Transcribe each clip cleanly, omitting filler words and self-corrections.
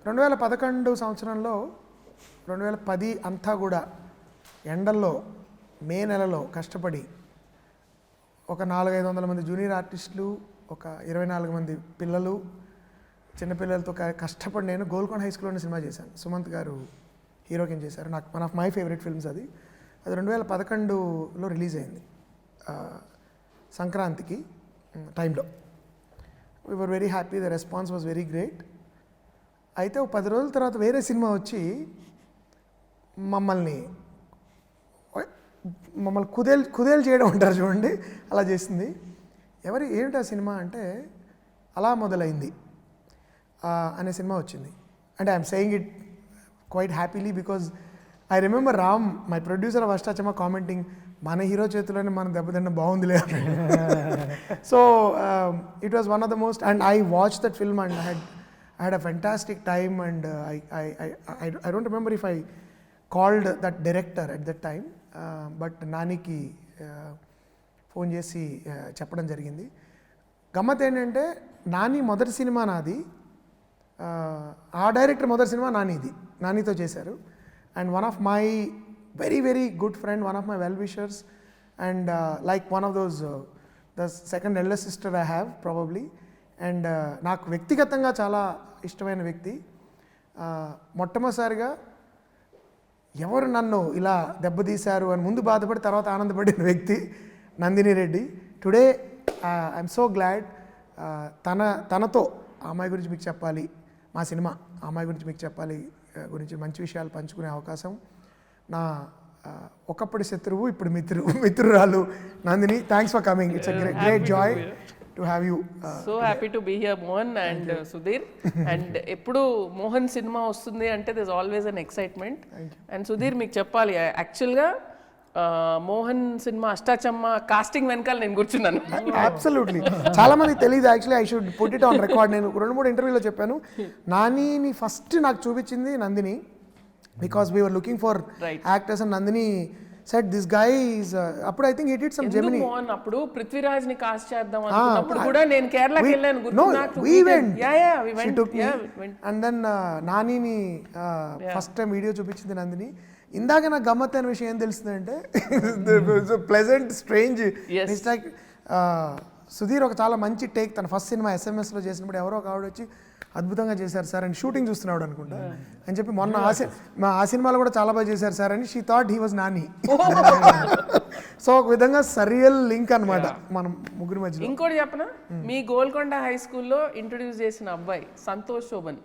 2011 సంవత్సరంలో 2010 అంతా కూడా ఎండల్లో మే నెలలో కష్టపడి ఒక 400-500 మంది జూనియర్ ఆర్టిస్టులు, ఒక 24 మంది పిల్లలు, చిన్నపిల్లలతో కష్టపడి నేను గోల్కొండ హై స్కూల్లోనే సినిమా చేశాను. సుమంత్ గారు హీరో కింద చేశారు. నాకు one of my favourite films అది 2011లో రిలీజ్ అయింది, సంక్రాంతికి టైంలో. We were very happy, the response was very great. అయితే ఒక 10 రోజుల తర్వాత వేరే సినిమా వచ్చి మమ్మల్ని కుదేలు చేయడం అంటారు చూడండి, అలా చేసింది. ఏమిటి ఆ సినిమా అంటే అలా మొదలైంది అనే సినిమా వచ్చింది. అంటే I'm saying it quite happily because I remember Ram, my producer of Ashtachamma, commenting, మన హీరో చేతిలోనే మనం దెబ్బతిన్న బాగుందిలే. So it was one of the most, and I watch that film and I had a fantastic time, and I don't remember if I called that director at that time, but నానికి phone చేసి చెప్పడం జరిగింది. గమ్మత్ ఏంటంటే నాని మొదటి cinema నాది, ఆ director మొదటి సినిమా నానితో చేశారు. And one of my very very good friend, one of my well wishers, and like one of those the second eldest sister I have probably. And నాకు వ్యక్తిగతంగా చాలా ఇష్టమైన వ్యక్తి. మొట్టమొదటిసారిగా ఎవరు నన్ను ఇలా దెబ్బతీశారు అని ముందు బాధపడి తర్వాత ఆనందపడిన వ్యక్తి Nandini Reddy. Today I'm so glad తనతో ఆ అమ్మాయి గురించి మీకు చెప్పాలి, మా సినిమా ఆ అమ్మాయి గురించి మీకు చెప్పాలి గురించి మంచి విషయాలు పంచుకునే అవకాశం. నా ఒకప్పటి శత్రువు ఇప్పుడు మిత్రురాలు Nandini, thanks for coming. It's a great joy to have you. So happy to be here, Mohan and Sudheer. And ఎప్పుడు మోహన్ సినిమా వస్తుంది అంటే there's always an excitement. And Sudheer మీకు చెప్పాలి, యాక్చువల్గా మోహన్ సినిమా అష్టాచమ్మ కాస్టింగ్ వెనకాల నేను కూర్చున్నాను. అబ్సల్యూట్లీ, చాలా మందికి తెలియదు. Actually I should put it on record. నేను 2-3 ఇంటర్వ్యూలో చెప్పాను, నానిని ఫస్ట్ నాకు చూపించింది Nandini, because we were looking for actors and Nandini said this guy is అప్పుడు I think he did some Gemini. Mohan అప్పుడు పృథ్వీరాజ్ ని కాస్ట్ చేద్దాం అనుకున్నప్పుడు కూడా నేను కేరళకి వెళ్ళాను. No, we went. She took me. And then నానిని ఫస్ట్ టైం వీడియో చూపించింది నందిని. ఇందాక నాకు గమ్మత్తైన విషయం ఏం తెలిసిందంటే pleasant strange, it's like Sudhir ఒక చాలా మంచి టేక్ తన ఫస్ట్ సినిమా SMS లో చేసినప్పుడు ఎవరో ఒక ఆవిడ వచ్చి అద్భుతంగా చేశారు సార్ అని, షూటింగ్ చూస్తున్నాడు అనుకుంటా అని చెప్పి, మొన్న ఆ సినిమాలో కూడా చాలా బాగా చేశారు సార్ అని, she thought he was Nani. So ఒక విధంగా సరియల్ లింక్ అనమాట మనం ముగ్గురి మధ్య. ఇంకోటి చెప్పనా, మీ గోల్కొండ హై స్కూల్లో ఇంట్రొడ్యూస్ చేసిన అబ్బాయి Santosh Shobhan,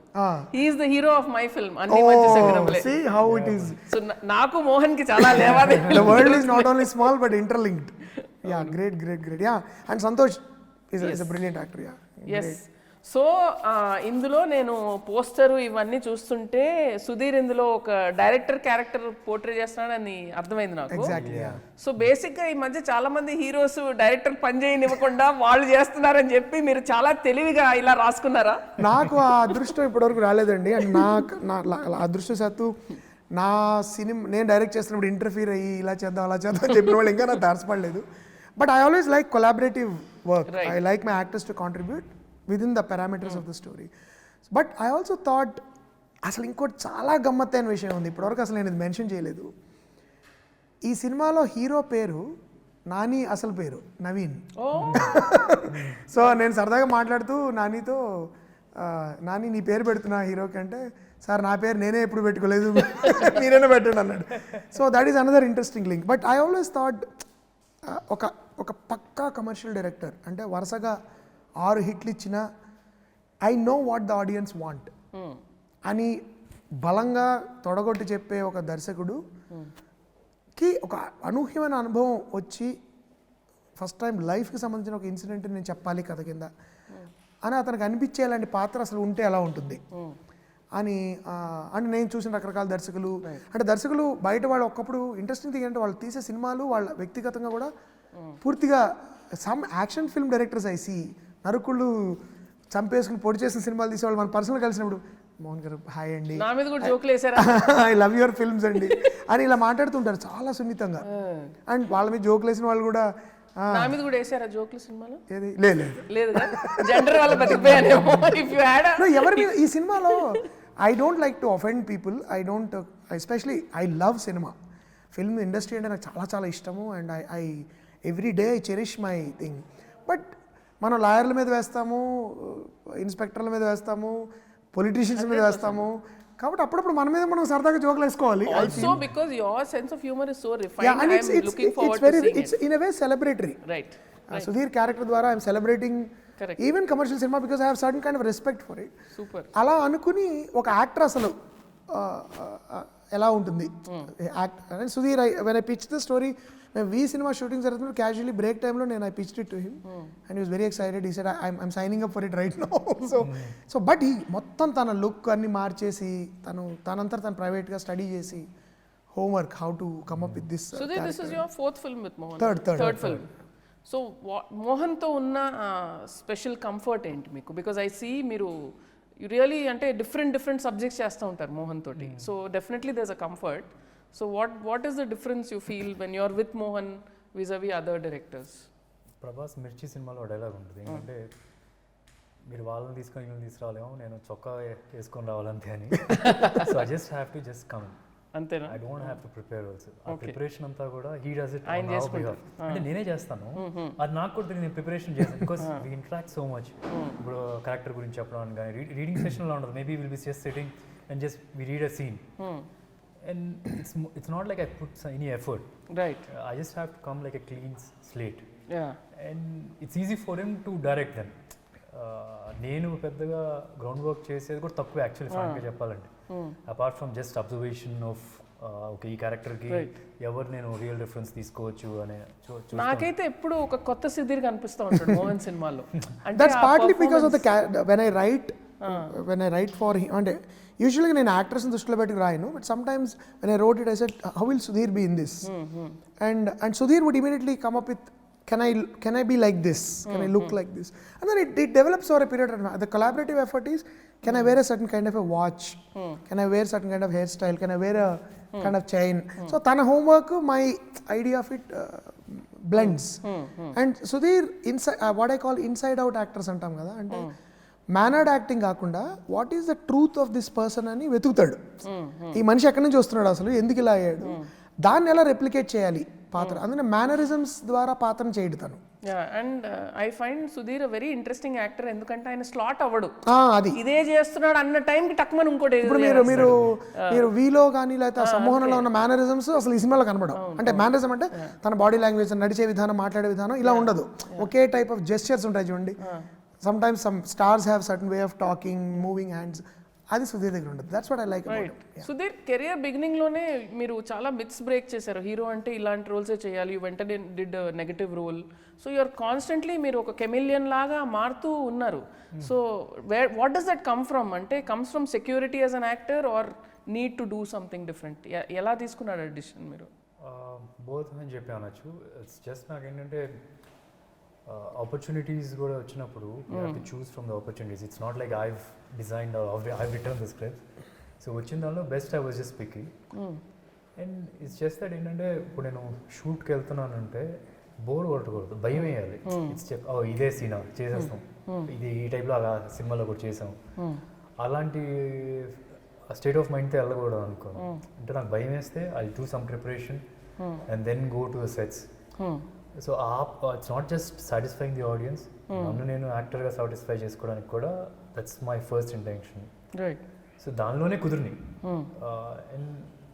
he is the hero of my film అన్ని మంచి సంగతులే. See how it is. So నాకు మోహన్ కి చాలా లేవాదేవీలు. The world is not only small but interlinked. Yeah, great. Yeah, and Santosh is a brilliant actor. Yeah. Yes. So ఇందులో నేను poster ఇవన్నీ చూస్తుంటే సుధీర్ ఇందులో ఒక డైరెక్టర్ క్యారెక్టర్ పోర్ట్రే చేస్తున్నాడని అర్థమైంది నాకు. సో బేసిక్గా ఈ మధ్య చాలా మంది హీరోస్ డైరెక్టర్ పని చేయనివ్వకుండా వాళ్ళు చేస్తున్నారని చెప్పి మీరు చాలా తెలివిగా ఇలా రాసుకున్నారా? నాకు ఆ అదృష్టం ఇప్పటివరకు రాలేదండి. అండ్ నా అదృష్టశాత్తు నా సినిమా నేను డైరెక్ట్ చేస్తున్నప్పుడు ఇంటర్ఫీర్ అయ్యి ఇలా చేద్దాం అలా చేద్దాం చెప్పిన వాళ్ళు ఇంకా నాకు తారసపడలేదు. But I always like collaborative work. I like my actors to contribute within the parameters of the story. But I also thought అసలు ఇంకోటి చాలా గమ్మత్తైన విషయం ఉంది, ఇప్పటివరకు అసలు నేను ఇది మెన్షన్ చేయలేదు. ఈ సినిమాలో హీరో పేరు నాని, అసలు పేరు నవీన్. సో నేను సరదాగా మాట్లాడుతూ నానితో, నాని నీ పేరు పెడుతున్నా హీరోకి అంటే, సార్ నా పేరు నేనే ఎప్పుడు పెట్టుకోలేదు, మీరైనా పెట్టండి అన్నాడు. So that is another interesting link. But I always thought ఒక పక్కా కమర్షియల్ డైరెక్టర్ అంటే వరుసగా 6 హిట్లు ఇచ్చిన I know what the audience want అని బలంగా తొడగొట్టి చెప్పే ఒక దర్శకుడుకి ఒక అనూహ్యమైన అనుభవం వచ్చి ఫస్ట్ టైం లైఫ్కి సంబంధించిన ఒక ఇన్సిడెంట్ నేను చెప్పాలి కథ కింద అని అతనికి అనిపించేలాంటి పాత్ర అసలు ఉంటే ఎలా ఉంటుంది అని. అంటే నేను చూసిన రకరకాల దర్శకులు, అంటే దర్శకులు బయట వాళ్ళు ఒకప్పుడు ఇంట్రెస్టింగ్ థింగ్ అంటే వాళ్ళు తీసే సినిమాలు వాళ్ళ వ్యక్తిగతంగా కూడా పూర్తిగా some action film directors I see నరుకుళ్ళు చంపేసుకుని పొడి చేసిన సినిమాలు తీసేవాళ్ళు మన పర్సనల్ కలిసినప్పుడు, మోహన్ గారు హాయ్ అండి, ఐ లవ్ యువర్ ఫిల్మ్స్ అండి అని ఇలా మాట్లాడుతుంటారు చాలా సున్నితంగా. అండ్ వాళ్ళ మీద జోకులు వేసిన వాళ్ళు కూడా నా మీద కూడా వేసారా జోకులు సినిమాలో? ఏది లేదు లేదు జెండర్ వల్ల బతికిపోయానేమో. ఇఫ్ యు హ్యాడ్ ఎవరి మీద ఈ సినిమాలో I don't like to offend people. I don't, especially I love cinema, film industry అంటే నాకు చాలా చాలా ఇష్టము. And I every day I cherish my thing. But మనం లాయర్ల మీద వేస్తాము, ఇన్స్పెక్టర్ల మీద వేస్తాము, పొలిటీషియన్స్ మీద వేస్తాము. కాబట్టి అప్పుడప్పుడు మన మీద మనం సరదాగా జోకులు వేసుకోవాలి. Also because your sense of humor is so refined, Yeah, and I am looking forward to seeing it's it. in a way celebratory. Right. Sudheer character ద్వారా I'm celebrating Correct. Even commercial cinema because I have certain kind of respect for it. Super. అలా అనుకుని ఒక actor అసలు ఎలా ఉంటుంది act అని Sudhir. When I pitch the story, మేము V cinema shooting జరుగుతున్నప్పుడు క్యాజువల్లీ బ్రేక్ టైంలో నేను I pitched it to him and was very excited. He said I'm signing up for it right now. So but ఈ మొత్తం తన look అన్ని మార్చేసి తనంతా తను ప్రైవేట్గా స్టడీ చేసి homework how to come up with this Sudhir, this is your fourth film with Mohan. Third film. So Mohan తో ఉన్న స్పెషల్ కంఫర్ట్ ఏంటి మీకు? బికాజ్ ఐ సీ మీరు రియలీ అంటే డిఫరెంట్ సబ్జెక్ట్స్ చేస్తూ ఉంటారు మోహన్ తోటి. So definitely there is a comfort. So what is the difference you feel when you are with Mohan vis a vis other directors? Prabhas Mirchi సినిమాలో డైలాగ్ ఉంటుంది ఏంటంటే, మీరు వాళ్ళని తీసుకొని వీళ్ళని తీసుకురాలేమో, నేను చొక్కా వేసుకొని రావాలంతే అని. So I just have to just come, అంతేనా? I don't have to prepare also. ఆ ప్రిపరేషన్ అంతా కూడా హీ డస్ ఇట్ ఆయన చేసుకుంటారు. అంటే నేనే చేస్తాను, అది నాకు కూడా నేను ప్రిపరేషన్ చేస్తాను because we interact so much. ఇప్పుడు క్యారెక్టర్ గురించి చెప్పడం కానీ రీడింగ్ సెషన్లో ఉండదు. Maybe will be just sitting and just we read a scene and it's not like I put any effort. Right. I just have to come like a clean slate. Yeah. And it's easy for him to direct them. నేను పెద్దగా ground work చేసేది కూడా తక్కువ actually ఫ్రాంక్గా చెప్పాలంటే, apart from just observation of okay ఈ క్యారెక్టర్కి ఎవరు నేను రియల్ రిఫరెన్స్ తీసుకోవచ్చు అనే. నాకైతే ఎప్పుడు ఒక కొత్త సుధీర్ కనిపిస్తూ ఉంటాడు మోహన్ సినిమాలో. That's partly because of the when I write for him. అంటే యూజువల్గా నేను యాక్టర్స్ని దృష్టిలో పెట్టుకు రాయను, but some times when I wrote it I said how will Sudhir be in this, and Sudhir would immediately come up with can I be like this, can I look like this, and then it develops over a period of time. The collaborative effort is, can I wear a certain kind of a watch, can I wear certain kind of hairstyle, can I wear a kind of chain. So tana homework, my idea of it blends. And Sudheer inside what I call inside out actors antam kada, ante mannered acting కాకుండా what is the truth of this person అని వెతుకుతాడు. ఈ మనిషి ఎక్కడి నుంచి వస్తున్నాడు, అసలు ఎందుకు ఇలా అయ్యాడు, దాన్ని ఎలా రెప్లికేట్ చేయాలి పాత్ర. అందుకని మేనరిజమ్స్ ద్వారా పాత్రను చేయడు తను. And I find Sudheer very interesting actor, ఎందుకంటే ఆయన స్లాట్ అవ్వడు, అది ఇదే చేస్తున్నాడు అన్న టైంకి టక్మని ఇంకోటి. ఇప్పుడు మీరు వీలో కానీ లేకపోతే సంమోహనంలో ఉన్న మేనరిజమ్స్ అసలు ఈ సినిమాలో కనబడవు. అంటే మేనరిజం అంటే తన బాడీ లాంగ్వేజ్, నడిచే విధానం, మాట్లాడే విధానం ఇలా ఉండదు. ఒకే టైప్ ఆఫ్ జెస్చర్స్ ఉంటాయి చూడండి. Sometimes some stars have certain way of talking, moving hands. అది సుధీర్ దగ్గర ఉండదు. That's what I like about it. Sudheer career beginning లోనే మీరు చాలా మిత్స్ బ్రేక్ చేశారు. హీరో అంటే ఇలాంటి రోల్సే చేయాలి, వెంటనే did negative role. So you're constantly మీరు ఒక కెమిలియన్ లాగా మారుతూ ఉన్నారు. So what does that come from? అంటే comes from security as an actor or need to do something different? ఎలా తీసుకున్నారు డిసిషన్ మీరు? బోత్ అని చెప్పి అనొచ్చు. ఇట్స్ జస్ట్ నాకేంటంటే ఆపర్చునిటీస్ కూడా వచ్చినప్పుడు you have to choose from the opportunities. It's not like I've designed I've return the script. So వచ్చిన దానిలో best I was just picking. And it's just that ఏంటంటే ఇప్పుడు నేను షూట్కి వెళ్తున్నానంటే బోర్ కొట్టకూడదు, భయం వేయాలి. ఇట్స్ ఇదే సీనా చేసేస్తాం, ఇది ఈ టైప్లో అలా సినిమాలో కూడా చేసాం, అలాంటి స్టేట్ ఆఫ్ మైండ్తో వెళ్ళకూడదు అనుకో. అంటే నాకు భయం వేస్తే I do some preparation and then go to the sets. So it's not just satisfying the audience, నన్ను నేను యాక్టర్గా సాటిస్ఫై చేసుకోవడానికి కూడా that's my first intention. So దానిలోనే కుదిరిని. అండ్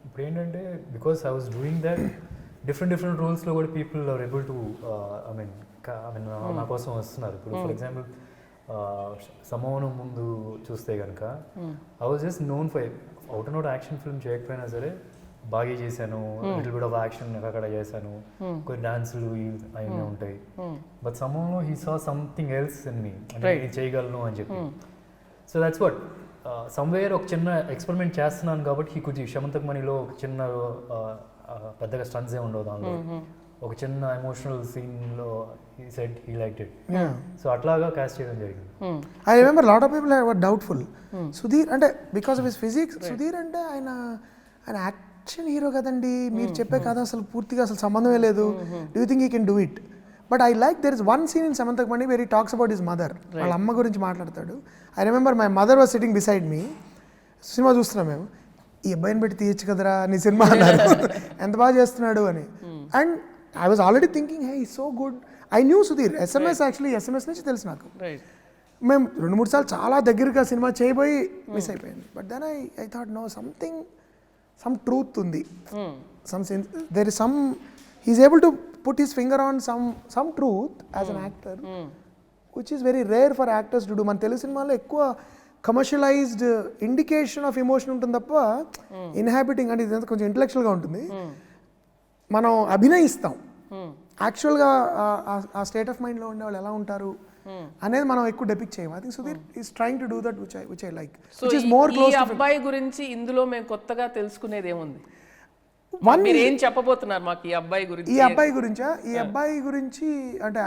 ఇప్పుడు ఏంటంటే because I was doing that different రోల్స్లో కూడా people are able to I mean నా కోసం వస్తున్నారు. ఇప్పుడు ఫర్ ఎగ్జాంపుల్ సమోహనం ముందు చూస్తే కనుక I was just known for out and out action film చేయకపోయినా సరే బాగా చేశాను, లిటిల్ బిట్ ఆఫ్ యాక్షన్ అక్కడ చేశాను, కొన్ని డాన్సులు అవన్నీ ఉంటాయి. But somehow he saw something else in me, అంటే నేను చేయగలను అని చెప్పి. సో దట్స్ వాట్ సమ్వేర్ ఒక చిన్న ఎక్స్పెరిమెంట్ చేస్తున్నాను కాబట్టి హీ కుడ్ శమంతక్ మనీలో ఒక చిన్న పెద్దగా స్టన్స్ ఏ ఉండవు, దానిలో ఒక చిన్న ఎమోషనల్ సీన్లో he said he liked it. So అట్లాగా క్యాస్ట్ చేయడం జరిగింది. I remember lot of people were doubtful. Sudhir అంటే because of his physics, Sudhir అంటే ఆయన యాక్షన్ హీరో కదండి, మీరు చెప్పే కథ అసలు పూర్తిగా అసలు సంబంధమే లేదు, do you think you can do it? But I like there is one scene in Shamantakamani where he talks about his mother. వాళ్ళ అమ్మ గురించి మాట్లాడతాడు. I remember my mother was sitting beside me cinema చూస్తున్నాం మేము, ఈ అబ్బాయిని పెట్టి తీయచ్చు కదరా నీ సినిమా అన్నారు. ఎంత బాగా చేస్తున్నాడు అని. And I was already thinking hey he so good. I knew Sudhir SMS నుంచి తెలుసు నాకు. మేము 2-3 సార్లు చాలా దగ్గరగా సినిమా చేయబోయి మిస్ అయిపోయింది. But then I thought no some truth ఉంది, there is some, he's able to put his finger on some truth as an actor, which is very rare for actors to do. మన తెలుగు సినిమాలో ఎక్కువ commercialised indication of emotion ఉంటుంది తప్ప inhabiting అంటే ఇది కొంచెం ఇంటలెక్చువల్గా ఉంటుంది. మనం అభినయిస్తాం, యాక్చువల్గా ఆ స్టేట్ ఆఫ్ మైండ్లో ఉండే వాళ్ళు ఎలా ఉంటారు అనేది మనం ఎక్కువ డెపిక్ట్ చేయం. I think Sudheer is trying to do that which I like. So ఈ అబ్బాయి గురించి ఇందులో మేము కొత్తగా తెలుసుకునేది ఏముంది? మీరు ఏం చెప్పబోతున్నారు మాకు ఈ అబ్బాయి గురించి? ఈ అబ్బాయి గురించి అంటే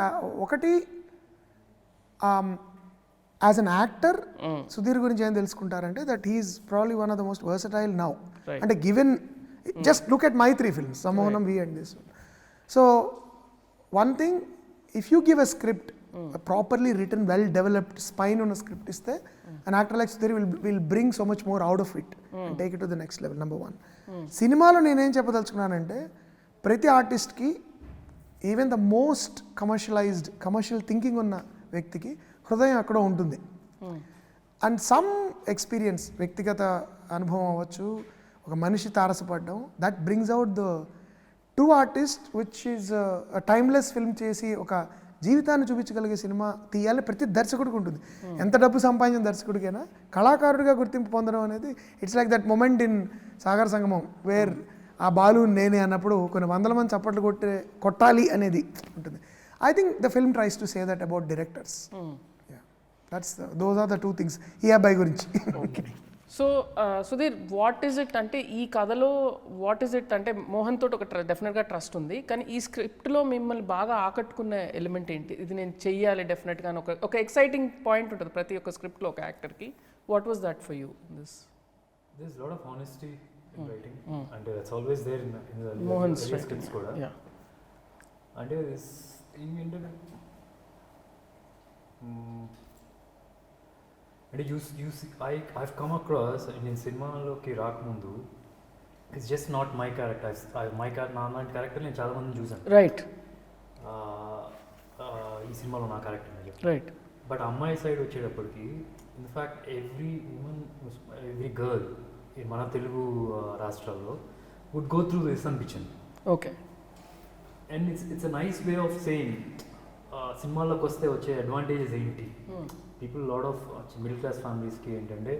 ఒకటి యాజ్ అన్ యాక్టర్ సుధీర్ గురించి ఏం తెలుసుకుంటారంటే that he is probably one of the most versatile now. అంటే given just look at my 3 films, Sammohanam, We and this one. So one thing, if you give a script, a properly written, well developed spine on a script iste, an actor like Sudheer will bring so much more out of it and take it to the next level. Number 1. సినిమాలో నేనేం చెప్పదలుచుకున్నానంటే ప్రతి ఆర్టిస్ట్కి, even the most commercial thinking ఉన్న వ్యక్తికి హృదయం అక్కడ ఉంటుంది. అండ్ సమ్ ఎక్స్పీరియన్స్, వ్యక్తిగత అనుభవం అవ్వచ్చు, ఒక మనిషి తారసపడడం, that brings out the true artist which is timeless film చేసి ఒక జీవితాన్ని చూపించగలిగే సినిమా తీయాలని ప్రతి దర్శకుడికి ఉంటుంది. ఎంత డబ్బు సంపాదించిన దర్శకుడికైనా కళాకారుడిగా గుర్తింపు పొందడం అనేది it's like that moment in సాగర సంగమం వేర్ ఆ బాలు నేనే అన్నప్పుడు కొన్ని 100 మంది చప్పట్లు కొట్టాలి అనేది ఉంటుంది. I think the film tries to say that about directors. Those are the 2 things ఈ అబ్బాయి గురించి. So Sudhir, what is it అంటే ఈ కథలో వాట్ ఈజ్ ఇట్ అంటే మోహన్ తోటి ఒక డెఫినెట్గా ట్రస్ట్ ఉంది, కానీ ఈ స్క్రిప్ట్లో మిమ్మల్ని బాగా ఆకట్టుకున్న ఎలిమెంట్ ఏంటి? ఇది నేను చెయ్యాలి డెఫినెట్గా ఒక ఎక్సైటింగ్ పాయింట్ ఉంటుంది ప్రతి ఒక్క స్క్రిప్ట్లో ఒక యాక్టర్కి. What was that for you? There's a lot of honesty in writing, and that's always there in the Mohan's scripts kuda. Yeah. And this thing into and you see, I've come across in cinema loki raak mundu, it's just not my character. My character నేను చాలా మంది చూసాను. Right. ఈ సినిమాలో నా character right. But అమ్మాయి side వచ్చేటప్పటికి in fact every women, every girl మన తెలుగు రాష్ట్రాల్లో వుడ్ గో త్రూ దిస్ అనిపించింది. Okay. And it's a nice way of saying సినిమాల్లోకి వస్తే వచ్చే అడ్వాంటేజెస్ ఏంటి. People lot of middle class ఫ్యామిలీస్కి ఏంటంటే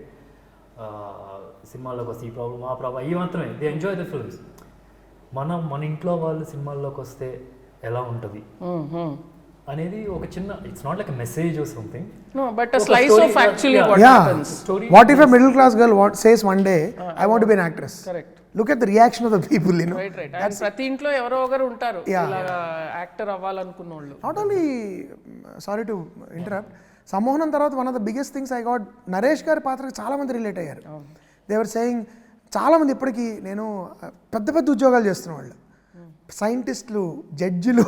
సినిమాల్లోకి వస్తే ఈ ప్రాబ్లం ఆ ప్రాబ్లం అవి మాత్రమే, దే ఎంజాయ్ ద ఫిల్మ్స్. మన ఇంట్లో వాళ్ళు సినిమాల్లోకి వస్తే ఎలా ఉంటుంది అనేది ఒక చిన్న, it's not like a message or something, no but a slice of actually what happens. What if a middle class girl says one day I want to be an actress? Correct. Look at the reaction of the people, you know. Right. And ప్రతి ఇంట్లో ఎవరో ఒకరు ఉంటారు ఇలా actor అవ్వాలనుకున్నోళ్ళు. Not only, sorry to interrupt, Sammohanam తర్వాత one of the biggest things I got, Naresh గారి పాత్రకి చాలా మంది రిలేట్ అయ్యారు. దే వర్ సేయింగ్, చాలా మంది ఇప్పటికీ నేను పెద్ద ఉద్యోగాలు చేస్తున్న వాళ్ళు, సైంటిస్టులు, జడ్జిలు,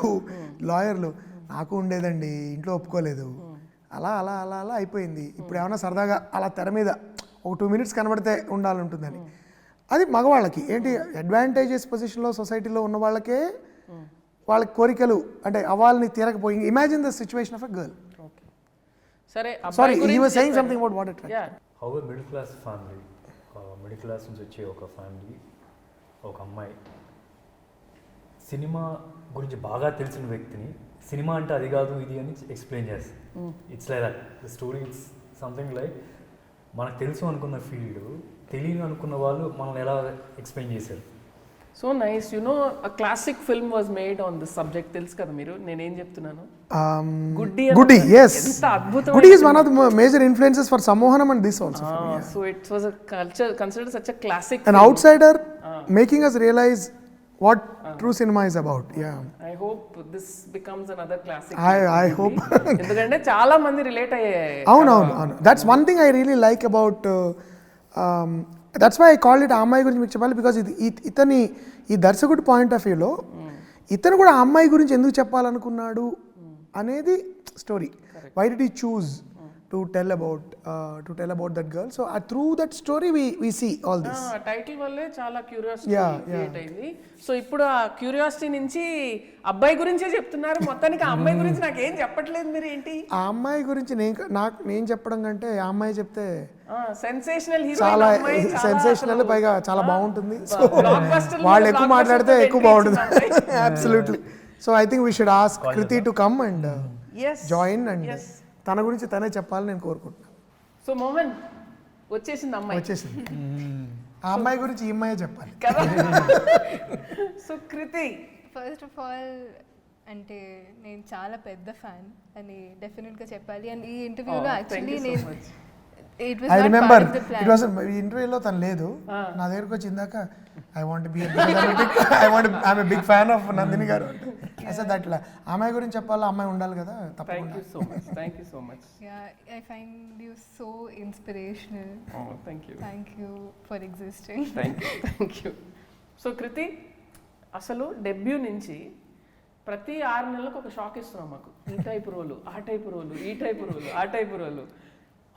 లాయర్లు, నాకు ఉండేదండి ఇంట్లో ఒప్పుకోలేదు, అలా అలా అలా అలా అయిపోయింది. ఇప్పుడు ఏమైనా సరదాగా అలా తెర మీద ఒక 2 minutes కనబడితే ఉండాలంటుందని. అది మగవాళ్ళకి ఏంటి అడ్వాంటేజెస్ పొజిషన్లో సొసైటీలో ఉన్న వాళ్ళకే వాళ్ళకి కోరికలు అంటే అవ్వాలని తీరకపోయి. Imagine the situation of a girl. సరే, sorry, he was saying something about what attracted. Yeah. How a middle class family, middle class నుంచి వచ్చే ఒక ఫ్యామిలీ, ఒక అమ్మాయి సినిమా గురించి బాగా తెలిసిన వ్యక్తిని సినిమా అంటే అది కాదు ఇది అని ఎక్స్ప్లెయిన్ చేస్తుంది. It's like that the story. It's something like మనకు తెలుసు అనుకున్న ఫీల్డ్ తెలియని అనుకున్న వాళ్ళు మనల్ని ఎలా ఎక్స్ప్లెయిన్ చేశారు. So nice. You know a classic film was made on this subject. తెలుసు కదా మీరు నేనేం చెప్తున్నాను? గుడ్డి. Yes. ఎంత అద్భుతం. Gulte is one of the major influences for Sammohanam and this also. So it was a culture considered such a classic. An outsider making us realize what true cinema is about. Yeah. I hope this becomes another classic. I hope. ఎందుకంటే చాలా మంది relate అయ్యాయి. అవును. That's one thing I really like about that's why I called it ఆ అమ్మాయి గురించి మీకు చెప్పాలి, బికాజ్ ఇతని ఈ దర్శకుడి పాయింట్ ఆఫ్ వ్యూలో ఇతను కూడా ఆ అమ్మాయి గురించి ఎందుకు చెప్పాలనుకున్నాడు అనేది story. Why did he choose to tell about that girl. So through that story we see all this. Title వల్లే చాలా క్యూరియాసిటీ Yeah, క్రియేట్ అయింది. సో ఇప్పుడు ఆ క్యూరియాసిటీ నుంచి అబ్బాయి గురించే చెప్తున్నారు, మొత్తానికి ఆ అమ్మాయి గురించి నాకు ఏం చెప్పట్లేదు మీరు ఏంటి? ఆ అమ్మాయి గురించి నేను చెప్పడం కంటే ఆ అమ్మాయి చెప్తే సెన్సేషనల్ హీరో, చాలా సెన్సేషనల్, పైగా చాలా బాగుంటుంది. సో వాళ్ళు ఎక్కువ మాట్లాడితే ఎక్కువ బాగుంటుంది. Absolutely. So I think we should ask Kriti to come and join and తన గురించి తనే చెప్పాలని నేను కోరుకుంటున్నాను. సో మోహన్ వచ్చేసింది అమ్మాయి, వచ్చేసింది. ఆ అమ్మాయి గురించి ఈ అమ్మాయి చెప్పాలి కదా. So Kriti, first of all అంటే నేను చాలా పెద్ద ఫ్యాన్ అని డెఫినెట్గా చెప్పాలి. అండ్ ఈ ఇంటర్వ్యూలో యాక్చువల్లీ నేను ఐ రిమెంబర్ ఇట్ వాస్ ఈ ఇంటర్వ్యూలో తను లేదు, నా దగ్గరకు వచ్చి ఇందాక I want be I'm a big fan of Nandini garu అసలు అట్లా అమ్మాయి గురించి చెప్పాలా, అమ్మాయి ఉండాలి కదా. Thank you so much. I find you so inspirational. Thank you for existing. Thank you. So Kriti, అసలు డెబ్యూ నుంచి ప్రతి 6 నెలలకు ఒక షాక్ ఇస్తున్నాం మాకు. ఈ టైప్ రోలు, ఆ టైప్ రోలు, ఈ టైప్ రోలు, ఆ type role.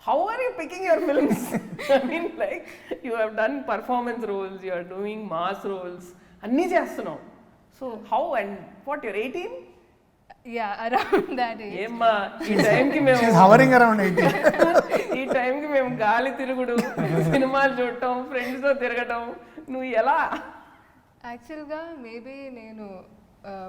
How are you picking your films? I mean, like, you have done performance roles, you are doing mass roles, అన్నీ చేస్తున్నావు. So how and what, you're 18? Yeah, around that age. ఏమ్మా ఈ టైంకి మేము hovering around 18. ఈ టైంకి మేము గాలి తిరుగుడు, సినిమాలు చూడటం, ఫ్రెండ్స్తో తిరగటం, నువ్వు ఎలా? యాక్చువల్గా మేబీ నేను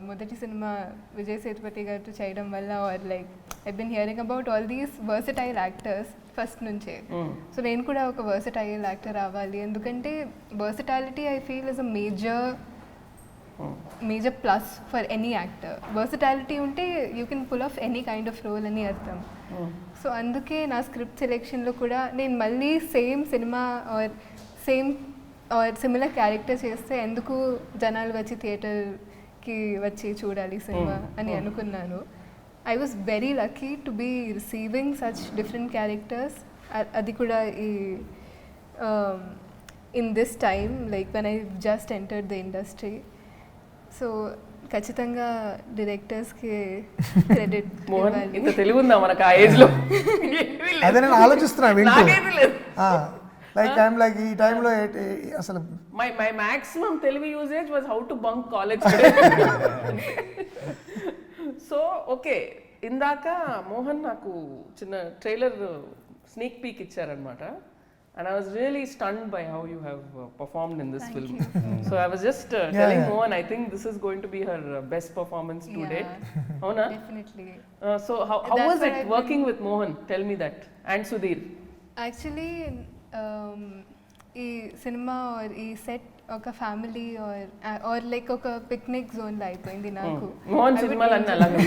మొదటి సినిమా విజయ్ సేతుపతి గారితో చేయడం వల్ల are like I been hearing about all these versatile actors first నుంచే. సో నేను కూడా ఒక వర్సటైల్ యాక్టర్ అవ్వాలి, ఎందుకంటే versatility I feel is a major plus for any actor. Versatility ఉంటే you can pull off any kind of role అని అర్థం. So అందుకే నా స్క్రిప్ట్ సెలెక్షన్లో కూడా నేను మళ్ళీ same cinema or similar character చేస్తే ఎందుకు జనాలు వచ్చి థియేటర్కి వచ్చి చూడాలి సినిమా అని అనుకున్నాను. I was very lucky to be receiving such different characters. అది కూడా in this time, like when I just entered the industry. So ఖచ్చితంగా డైరెక్టర్స్కి క్రెడిట్ ఇవ్వాలి. ఇంత తెలుగు ఉందా మనకు ఆ ఏజ్లో? అదే నేను ఆలోచిస్తున్నా వింటూ. లైక్ ఐఎమ్ లైక్ ఈ టైంలో అసలు my maximum Telugu usage was how to bunk college. So okay, ఇందాక మోహన్ నాకు చిన్న ట్రైలర్ స్నేక్ పీక్ ఇచ్చారనమాట. And I was really stunned by how you have performed in this film. So I was just telling Mohan, I think this is going to be her best performance to date. Avuna? Definitely. So how was it working with Mohan? Tell me that. And Sudheer. Actually, ఈ cinema are ఈ set ఒక family or like ఒక picnic zone లో అయిపోయింది నాకు. మోహన్ సినిమాలు అన్నీ అలాగే.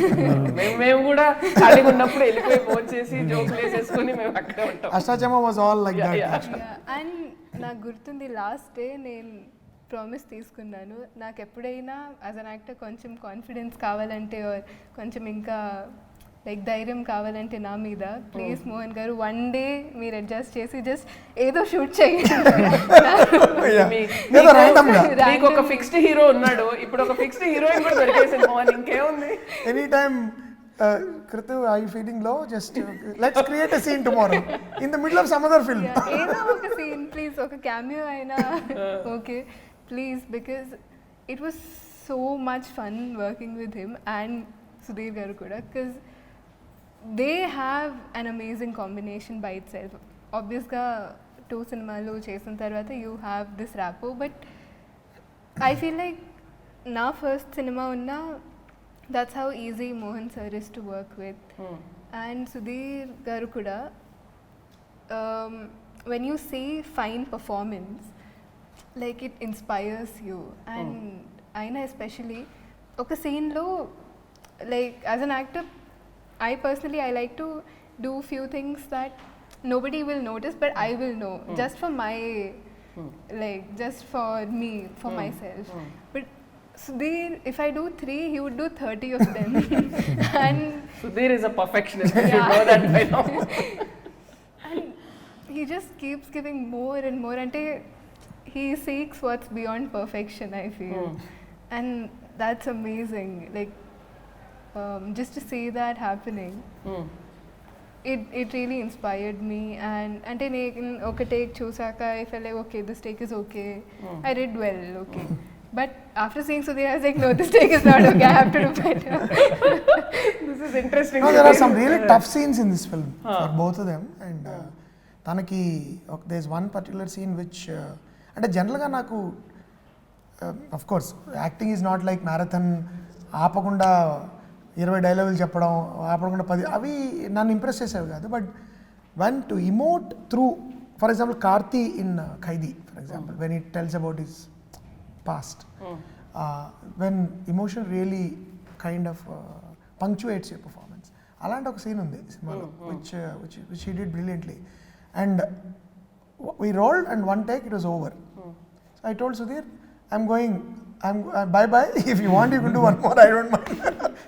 మేము కూడా ఖాళీగా ఉన్నప్పుడు వెళ్ళిపోయి ఫోన్ చేసి జోకులు వేసేసుకొని మేము అక్కడే ఉంటాం. Ashta Chamma was all like that. And నాకు గుర్తుంది లాస్ట్ డే నేను ప్రామిస్ తీసుకున్నాను, నాకు ఎప్పుడైనా యాజ్ అన్ యాక్టర్ కొంచెం కాన్ఫిడెన్స్ కావాలంటే కొంచెం ఇంకా లైక్ ధైర్యం కావాలంటే నా మీద ప్లీజ్ మోహన్ గారు వన్ డే మీరు అడ్జస్ట్ చేసి జస్ట్ ఏదో షూట్ చేయండి. నీకు ఒక ఫిక్స్డ్ హీరో ఉన్నాడు, ఇప్పుడు ఒక ఫిక్స్డ్ హీరోయిన్ కూడా దొరికేసింది మోహన్, ఇంకేముంది? Any time Krithi, are you feeling low? Just let's create a scene tomorrow in the middle of some other film. ఏదో ఒక సీన్ ప్లీజ్, ఒక క్యామియో అయినా okay please, because it was so much fun working with him and Sudheer గారు కూడా, because they have an amazing combination by itself. Obviously 2 సినిమాలు చేసిన తర్వాత you have this rapport, but I feel like నా first cinema ఉన్నా that's how easy Mohan sir is to work with. And Sudheer garu kuda, when you see fine performance, like it inspires you. And aina especially oka scene lo, like as an actor I personally I like to do few things that nobody will notice but I will know, just for my like just for me, for myself. But Sudheer, if I do 3, he would do 30 of them. And Sudheer is a perfectionist. You should know that by now. And he just keeps giving more and more, and he seeks what's beyond perfection, I feel. And that's amazing, like just to see that happening. it really inspired me. And ante నేను ఒక take చూసాక I felt like okay, this take is okay. I did well, okay. But after seeing Sudhir, I was like, no, this take is not okay. I have to do better. This is interesting. No, there are some really tough scenes in this film for both of them. And తనకి there's one particular scene which అంటే జనరల్గా నాకు of course acting is not like marathon, ఆపకుండా 20 డైలాగులు చెప్పడం, ఆపకుండా 10 అవి నన్ను ఇంప్రెస్ చేసేవి కాదు. But one to emote through, for example Karthi in Khaidi, for example when it tells about his past, when emotion really kind of punctuates your performance. అలాంటి ఒక సీన్ ఉంది సినిమాలో which he did brilliantly, and we rolled and one take it was over. So I told Sudhir, I'm going, bye bye, if you want you can do one more, I don't mind.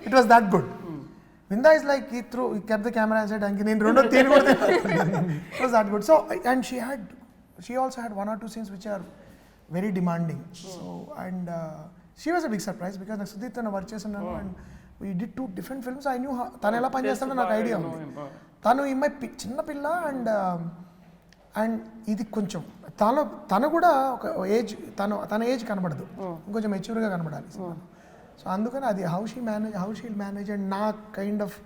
It was that good. Vinda is like, he kept the camera and said, "Anki nenu rendo teen kodte." It was that good. So and she also had one or two scenes which are very demanding. So and she was a big surprise because నాకు సుధీర్ తన work చేస్తున్నాను and we did 2 different films. I knew తను ఎలా పని చేస్తాడో నాకు idea ఉంది. తను ఈ చిన్న పిల్ల అండ్ ఇది కొంచెం తను కూడా ఒక ఏజ్, తన ఏజ్ కనబడదు, ఇంకొంచెం మెచ్యూర్గా కనబడాలి సినిమాలో. సో అందుకని అది హౌ షీల్ మేనేజ్ అండ్ నా kind of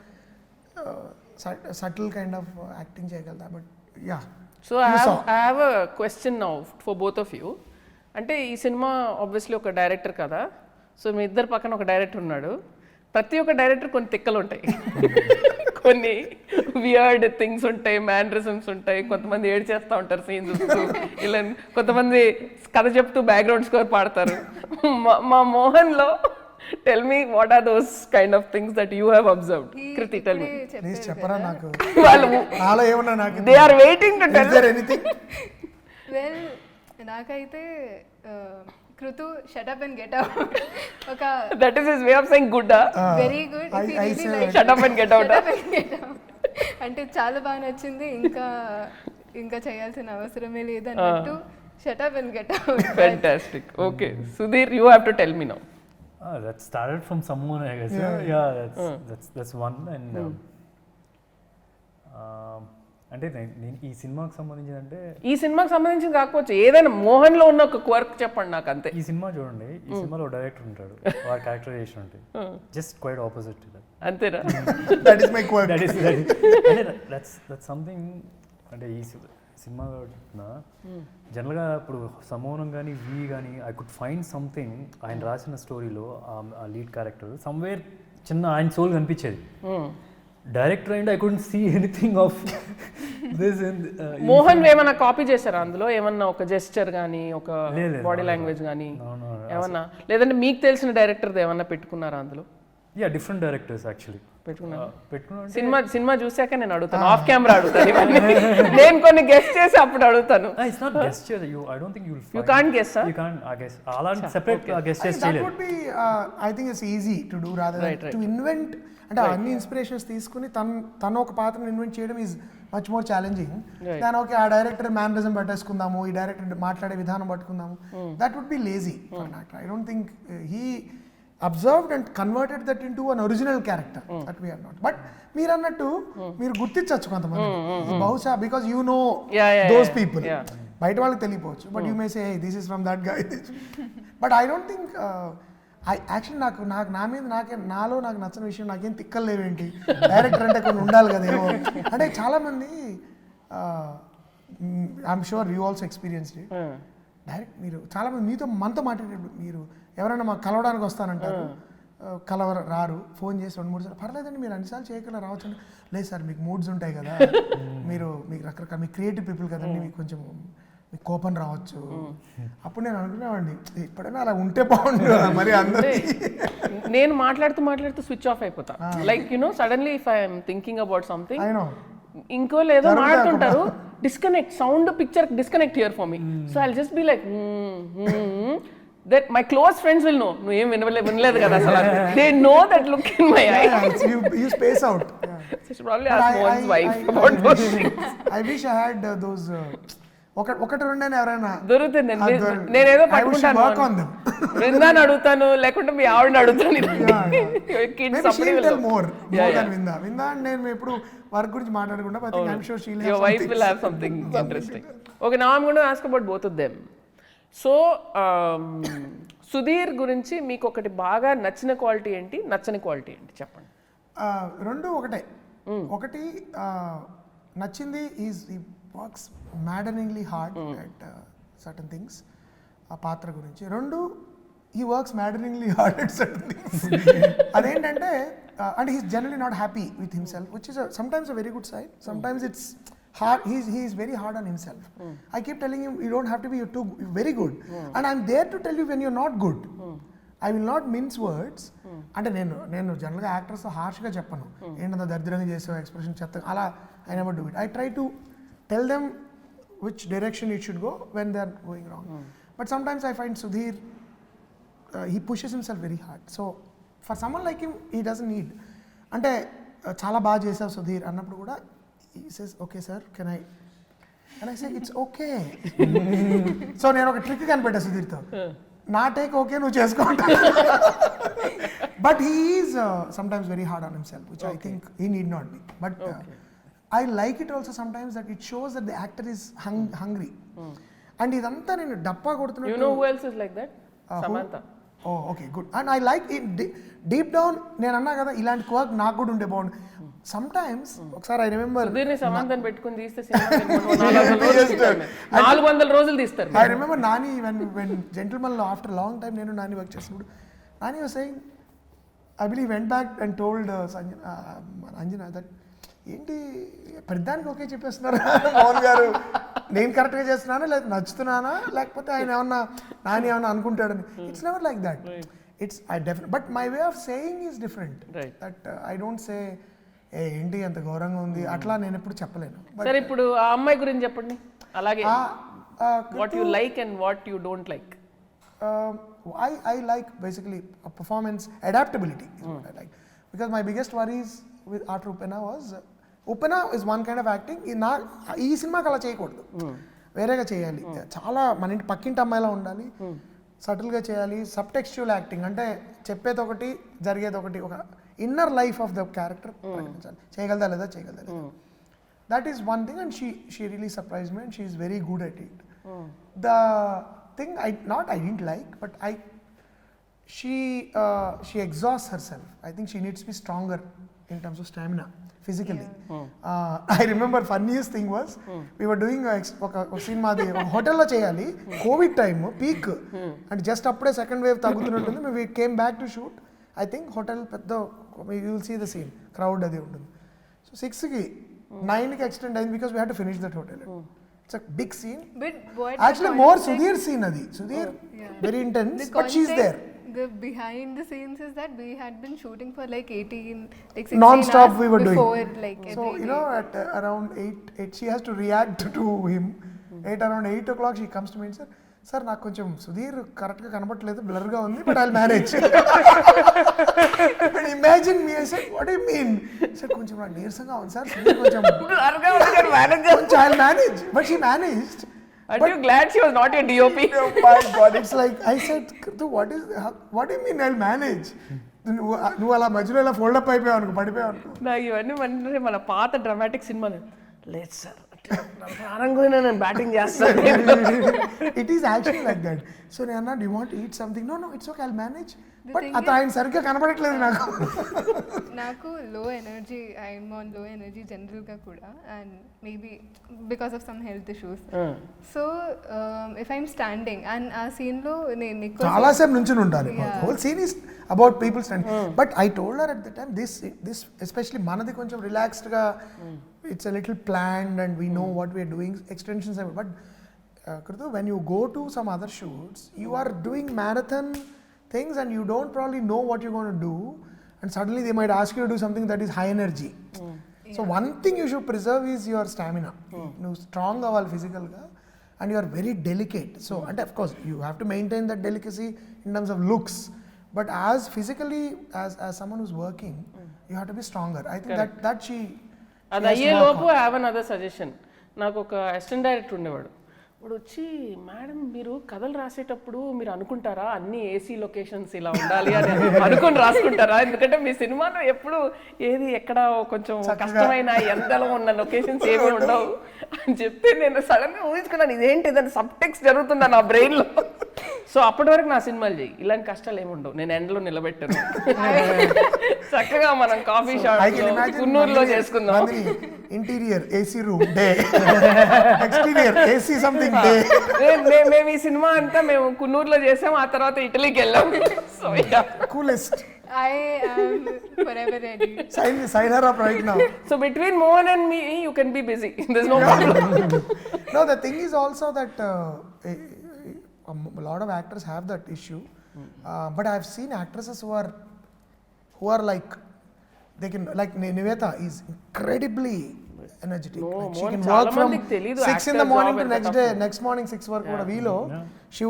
subtle kind of acting చేయగలదా. But yeah. So I have a question now for both of you. అంటే ఈ సినిమా ఆబ్వియస్లీ ఒక డైరెక్టర్ కదా, సో మీ ఇద్దరు పక్కన ఒక డైరెక్టర్ ఉన్నాడు. ప్రతి ఒక్క డైరెక్టర్ కొన్ని తిక్కలు ఉంటాయి, కొన్ని వియర్డ్ థింగ్స్ ఉంటాయి, మ్యానరిజమ్స్ ఉంటాయి, కొంతమంది ఏడ్ చేస్తూ ఉంటారు సీన్ చూస్తూ, ఇలా కొంతమంది కథ చెప్తూ బ్యాక్గ్రౌండ్ స్కోర్ పాడతారు. మా మోహన్లో tell me what are those kind of things that you have observed. Kriti, tell me. Please చెప్పరా నాకు. వాళ్ళు ఏమన్నా నాకు they are waiting to tell anything. Well నాకైతే Kriti shut up and get out ఒక that is his way of saying good. Very good. Shut up and get out అంటే చాలా బాగా నచ్చింది. ఇంకా చేయాల్సిన అవసరమే లేదు అన్నట్టు shut up and get out. Fantastic. Okay Sudhir, you have to tell me now. That started from someone, I guess. Yeah, that's one. And అంటే నేను ఈ సినిమాకి సంబంధించి అంటే ఈ సినిమాకి సంబంధించింది కాకపోవచ్చు, ఏదైనా మోహన్లో ఉన్న ఒక క్వర్క్ చెప్పండి నాకు అంతే. ఈ సినిమా చూడండి, ఈ సినిమాలో డైరెక్టర్ ఉంటాడు, వారి క్యారెక్టరైజేషన్ ఉంటుంది జస్ట్ క్వైట్ ఆపోజిట్. అంతేనా? That is my quirk. అంటే దట్స్ సంథింగ్. అంటే ఈ సినిమా జనరల్గా ఇప్పుడు సమూనం కానీ కానీ ఐ కుడ్ ఫైండ్ సంథింగ్ ఆయన రాసిన స్టోరీలో ఆ లీడ్ క్యారెక్టర్ సమ్వేర్ చిన్న ఆయన సోల్ కనిపించేది. Director and I couldn't see anything of this. Mohan ఏమన్నా కాపీ చేశారా అందులో? ఏమన్నా ఒక జెస్చర్ కానీ, ఒక బాడీ లాంగ్వేజ్ కానీ ఏమన్నా, లేదంటే మీకు తెలిసిన డైరెక్టర్ ఏమన్నా పెట్టుకున్నారా అందులో? యా, డిఫరెంట్ డైరెక్టర్స్ యాక్చువల్లీ పెట్టుకున్నాను. సినిమా చూసాక నేను అడుగుతాను, ఆఫ్ కెమెరా అడుగుతాను. నేను కొన్ని గెస్ట్ చేసి అప్పుడు అడుగుతాను. ఇట్స్ నాట్ గెస్ట్ చేయ, I don't think you can't guess. You can't guess. అలాంటి సెపరేట్ గెస్ట్ చేసి చేయలేదు. That would be I think it's easy to do rather than to invent. అంటే అన్ని ఇన్స్పిరేషన్స్ తీసుకుని తను ఒక పాత్రను ఇన్వెంట్ చేయడం is much more challenging than okay ఆ డైరెక్టర్ మేనరిజం పట్టేసుకుందాము, ఈ డైరెక్టర్ మాట్లాడే విధానం పట్టుకుందాము. That would be lazy for an actor. I don't think he observed and converted that into an original character that we are not. But మీరు అన్నట్టు మీరు గుర్తించవచ్చు కొంతమంది బహుశా, because you know those people. బయట వాళ్ళకి తెలియపోవచ్చు, but you may say this is from that guy. But I don't think actually నాకు నా మీద నాలో నాకు నచ్చిన విషయం, నాకేం తిక్కలు లేవేంటి, డైరెక్టర్ అంటే కొన్ని ఉండాలి కదేమో. అంటే చాలామంది I'm sure you also experienced it. Direct మీరు చాలామంది మనతో మాట్లాడేటప్పుడు మీరు ఎవరైనా మాకు కలవడానికి వస్తానంటారు, రారు, ఫోన్ చేసి 2-3 సార్లు, పర్లేదండి మీరు అన్నిసార్లు చేయకుండా రావచ్చు అంటే, లేదు సార్ మీకు మూడ్స్ ఉంటాయి కదా, మీకు రకరకాల మీకు క్రియేటివ్ పీపుల్ కదండి, మీకు కొంచెం మీకు కోపం రావచ్చు. అప్పుడు నేను అనుకునేవాడిని ఎప్పుడైనా అలా ఉంటే బాగుండు మరి అందరికీ. నేను మాట్లాడుతూ స్విచ్ ఆఫ్ అయిపోతా. Like you know suddenly if I'm thinking about something, ఇంకో లేదో మాట్లాడుతుంటారు, disconnect sound picture disconnect here for me. So I'll just be like that my close friends will know no em vinaledu kada asala they know that look in my eyes. You space out. So probably ask one's wife about those things. I wish I had those ఒకటి రెండైనా ఎవరైనా దొరుకుతుంది. నేనేదో పట్టుకుంటాను, work on them. బృందాన్ని అడుగుతాను, లేకుంటే మీ ఆవిడని అడుగుతాను. మోర్ దెన్ విందా నేను ఎప్పుడు వర్క్ గురించి మాట్లాడకుండా but I am sure she Your wife will have something interesting. Okay, now I'm going to ask about both of them. So, Sudheer గురించి మీకు ఒకటి బాగా నచ్చిన క్వాలిటీ ఏంటి, నచ్చని క్వాలిటీ ఏంటి చెప్పండి. రెండు ఒకటే. ఒకటి నచ్చింది ఈజ్ ఈ works maddeningly hard at certain things, ఆ పాత్ర గురించి. రెండు ఈ works maddeningly hard at certain things. అదేంటంటే and he's generally not happy with himself, which is sometimes a very good sign. Sometimes it's hard. He is very hard on himself. I keep telling him, you don't have to be you're very good, and I'm there to tell you when you're not good. I will not mince words. అంటే నేను జనరల్గా actors హార్ష్గా చెప్పను, ఏంటంత దరిద్రంగా చేసావు expression చెత్త, అలా I never do it. I try to tell them which direction it should go when they're going wrong. But sometimes I find Sudheer, he pushes himself very hard. So for someone like him, he doesn't need. అంటే చాలా బాగా చేసావు సుధీర్ అన్నప్పుడు కూడా he says, okay sir, can I? And I say, it's okay. So నేను ఒక trick కనిపెట్టా సుధీర్తో, నా take okay నువ్వు చేసుకుంటా. But he is sometimes very hard on himself, which I think he need not be. But I like it also sometimes that it shows that the actor is hungry. And ఇదంతా నేను డప్పా కొడుతున్నట్టు. You know who else is like that? Samantha. Oh, okay, good. And I like it deep down. నేను అన్నా కదా ఇలాంటి work నాకు కూడా ఉండే బాగుంది. సమ్టైమ్స్ ఒకసారి ఐ రిమెంబర్ సుధీర్ని సమంతని పెట్టుకుని తీస్తే 400 రోజులు తీస్తారు. I remember Nani when Gentleman లో ఆఫ్టర్ లాంగ్ టైం నేను నాని వర్క్ చేసినప్పుడు Nani was saying, I believe went back and told Anjana that ఏంటి ప్రతిదానికి ఓకే చెప్పేస్తున్నారు మోహన్ గారు, నేను కరెక్ట్గా చేస్తున్నానా లేదా నచ్చుతున్నానా లేకపోతే ఆయన నాని ఏమన్నా అనుకుంటాడని. It's never like that. It's I definite but my way of saying is different. That I don't say ఏంటి అంత ఘోరంగా ఉంది అట్లా నేను ఎప్పుడు చెప్పలేను. సరే, ఇప్పుడు ఆ అమ్మాయి గురించి చెప్పండి. అలాగే what you like and what you don't like. I like basically a performance adaptability is what I like, because my biggest worries with Art Upena is one kind of acting. ఈ సినిమాకి అలా చేయకూడదు, వేరేగా చేయాలి. చాలా మన ఇంటి పక్కింటి అమ్మాయిలా ఉండాలి, సటిల్గా చేయాలి. సబ్ టెక్స్చువల్ యాక్టింగ్ అంటే చెప్పేది ఒకటి జరిగేది ఒకటి, ఒక inner life of the character ప్రకటించాలి. చేయగలదా లేదా that is one thing. And she really surprise me and she is very good at it. The thing I didn't like, but she exhausts herself. I think she needs to be stronger in terms of stamina physically. I remember funniest thing was we were doing a scene మాది హోటల్లో చేయాలి, Covid time peak అంటే just అప్పుడే second wave తగ్గుతున్నట్టుంది. we came back to shoot. I think hotel పెద్ద, you will see the scene, crowd అది ఉంటుంది. So 6కి 9కి extend అయింది because we had to finish that hotel. It's a big scene. But what actually more Sudheer scene adi. Sudheer very intense, but she's there. The behind the scenes is that we had been shooting for like 16 non-stop we were before, doing. like so you know at around 8 she has to react to him. Around 8 o'clock she comes to me and said, sir నాకు కొంచెం సుధీర్ కరెక్ట్గా కనబడట్లేదు, బ్లర్గా ఉంది, but I'll manage. And imagine me, I said, what do you mean? Sir కొంచెం నాకు నీరసంగా ఉంది sir, కొంచెం I'll manage. But she managed. Are you glad she was not your DOP? Oh my God, it's like I said, what do you mean I'll manage? నువ్వు అలా మధ్యలో ఇలా ఫోల్డప్ అయిపోయావు అనుకో, పడిపోయావు అనుకో. నాకు ఇవన్నీ అంటే మన పాత డ్రామాటిక్ సినిమాలు లేదు సార్, ప్రారంభంగా నేను బ్యాటింగ్ చేస్తాను. It is actually like that. So నేను అన్నా, you want eat something? No it's okay, I'll manage. But అతను ఆయన సరిగ్గా కనబడట్లేదు నాకు low energy, I'm on low energy జనరల్గా కూడా, and maybe because of some health issues. So if I'm standing and ఆ సీన్లో నేను చాలా సేపు నుంచుని ఉంటాను. Whole scene is about people standing. But I told her at the time, this especially మనది కొంచెం రిలాక్స్డ్గా, it's a little planned and we know what we are doing, extensions are, but Krithi, when you go to some other shoots, you are doing marathon things and you don't probably know what you're going to do, and suddenly they might ask you to do something that is high energy. So one thing you should preserve is your stamina. You strong aval physical ga, and you are very delicate. So and of course you have to maintain that delicacy in terms of looks, but as physically as someone who's working, you have to be stronger. I think that she అది అయ్యే లోపు have another suggestion. నాకు ఒక assistant director ఉండేవాడు, ఇప్పుడు వచ్చి madam మీరు కథలు రాసేటప్పుడు మీరు అనుకుంటారా అన్ని ఏసీ లొకేషన్స్ ఇలా ఉండాలి అని అనుకుని రాసుకుంటారా, ఎందుకంటే మీ సినిమాలో ఎప్పుడు ఏది ఎక్కడ కొంచెం కష్టమైన ఎండలో ఉన్న లొకేషన్స్ ఏమి ఉండవు అని చెప్తే నేను సడన్ గా ఊహించుకున్నాను ఇదేంటి దాని సబ్ టెక్స్ట్ జరుగుతుందా నా బ్రెయిన్ లో. సో అప్పటి వరకు నా సినిమాలు చేయి, ఇలాంటి కష్టాలు ఏమి ఉండవు, నేను ఎండలో నిలబెట్టాను, చక్కగా మనం కాఫీ షాప్ కున్నూరులో చేసుకుందాం. Interior AC room day, exterior AC something day. మేము ఈ సినిమా అంతా మేము కున్నూరులో చేసాం, ఆ తర్వాత ఇటలీకి వెళ్ళాం. So coolest. I am forever ready. Sign her up right now. So between Mohan and me, you can be busy. There's no problem. No, the thing is also that a lot of actors have that issue, but I've seen actresses who are like, they can, like Nivetha is incredibly energetic. No, like she Mohan can చాలా work from మందికి తెలీదు 6 in the actor morning job to ఎంత next morning 6 work kuda veelo she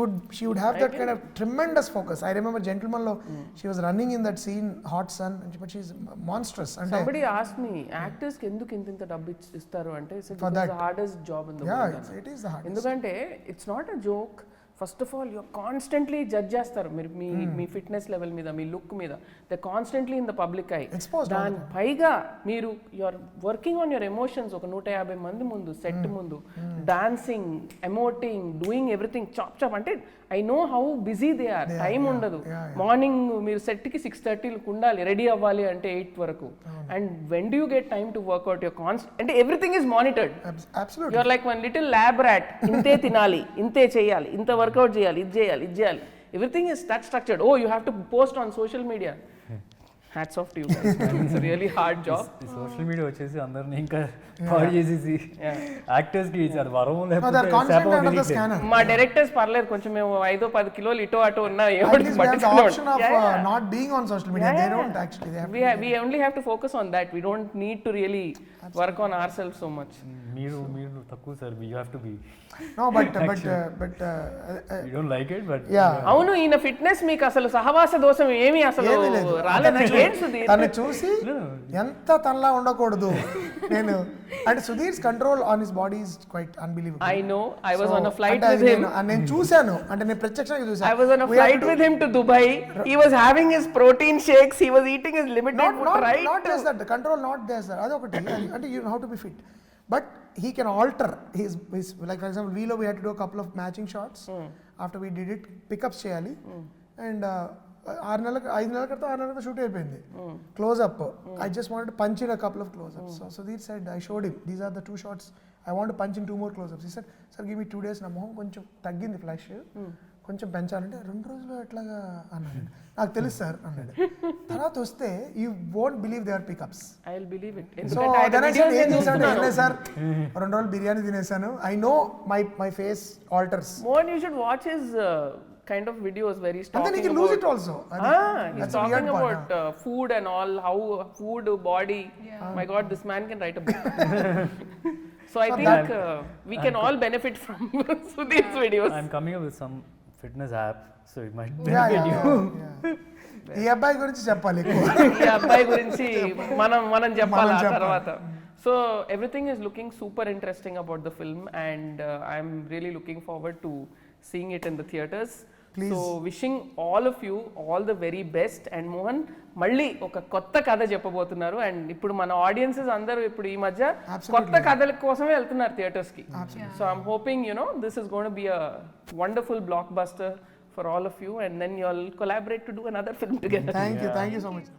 would have that kind of tremendous focus. I remember Gentleman lo she was running in that scene, hot sun, but she's monstrous. And Somebody asked me, actors కి ఎందుకు ఇంత డబ్బు ఇస్తారు అంటే it's the hardest job in the world. Yeah, it is the hardest. ఎందుకంటే it's not a joke. First of all you're constantly judge చేస్తారు మీరు మీ ఫిట్నెస్ లెవెల్ మీద, మీ లుక్ మీద, they constantly in the public eye. దాని పైగా మీరు you're working on your emotions ఒక 150 మంది ముందు, సెట్ ముందు, dancing, emoting, doing everything chop chop. అంటే I know how busy they are, time ఉండదు. మార్నింగ్ మీరు సెట్కి 6:30 ఉండాలి, రెడీ అవ్వాలి అంటే 8 వరకు. And when do you get time to workout your అంటే everything is monitored. You're like one little lab rat. ఇంతే తినాలి, ఇంతే చేయాలి, ఇంత వర్కౌట్ చేయాలి, ఇది చేయాలి, ఇది చేయాలి. Everything is that structured. Oh you have to post on social media. Hats off to you guys, it's really hard job. Social media వచ్చేసి అందరిని ఇంకా పాడు చేసేసి యాక్టర్స్ కి ఇచ్చారు వరం, లేకపోతే మా డైరెక్టర్స్ పర్లేదు, కొంచెం మేము 5-10 కిలోలు ఇటో అటో ఉన్నా not being on social media. They don't actually, they have we only have to focus on that. We don't need to really work on ourselves so much. మీరు తక్కువ sir, you have to be. No, but you don't like it, but అవును, ఈయన fitness మీకు అసలు సహవాస దోషం ఏమీ అసలు రాలేదు. తను చూసి ఎంత తనలా ఉండకూడదు నేను. And Sudheer's control on his body is quite unbelievable. I know, I was on a flight with him. నేను చూశాను, అంటే నేను ప్రత్యక్షంగా చూశాను. I was on a flight with him to Dubai. He was having his protein shakes, he was eating his limited food, right? Not just that, the control not there sir, adokati. And you know how to be fit, but he can alter his like for example Velo we had to do a couple of matching shots. After we did it, pickups cheyali, and 5 నెలల క్రితం 6 నెలల shoot అయిపోయింది. Close up, I just wanted to punch in a couple of close ups. So Sudheer said, I showed him, these are the 2 shots, I want to punch in 2 more close ups. He said, sir give me 2 days, నా మొహం కొంచెం తగ్గింది flash, కొంచెం పెంచాలంటే 2 రోజులు ఎట్లాగా అన్నాడు. నాకు తెలుసు సార్ అన్నాడు. తర్వాత వస్తే you won't believe they are pickups. I will believe it. So then I said ఏం చేశాను సార్, 2 రోజులు బిర్యానీ తినేసాను. I know my face alters. More you should watch his kind of videos where he's talking and then he can lose it also. He's talking about food and all, how food, body. My god, this man can write a book. So I think we can all benefit from Sudheer's videos. I'm coming up with some fitness app, so it might benefit you. ఈ అబ్బాయి గురించి చెప్పాలి, ఈ అబ్బాయి గురించి మనం చెప్పాలి ఆ తర్వాత. So everything is looking super interesting about the film, and I'm really looking forward to seeing it in the theaters. Please. So wishing all of you all the very best. And Mohan మళ్ళీ ఒక కొత్త కథ చెప్పబోతున్నారు, and ఇప్పుడు మన audiences అందరూ ఇప్పుడు ఈ మధ్య కొత్త కథల కోసమే వెళ్తున్నారు థియేటర్స్ కి. So I'm hoping this is going to be a wonderful blockbuster for all of you, and then you'll collaborate to do another film together. Thank you so much.